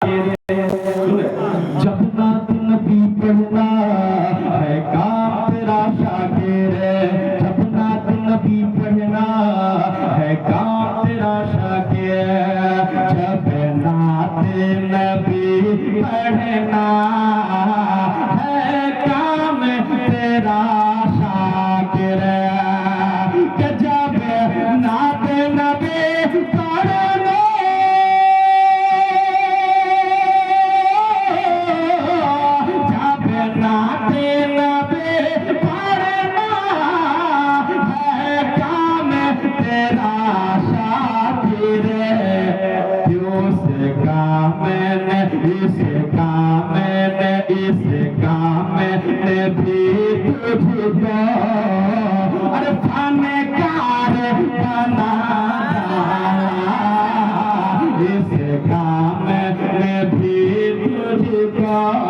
जब नात नबी पढ़ना है काम तेरा शाकिर, जब नात नबी पढ़ना है काम तेरा शाकिर, जब नात नबी पढ़ना है काम तेरा शाकिर, कि जब नात नबी पढ़ना अरे फनकार बना इस काम में भी तुझको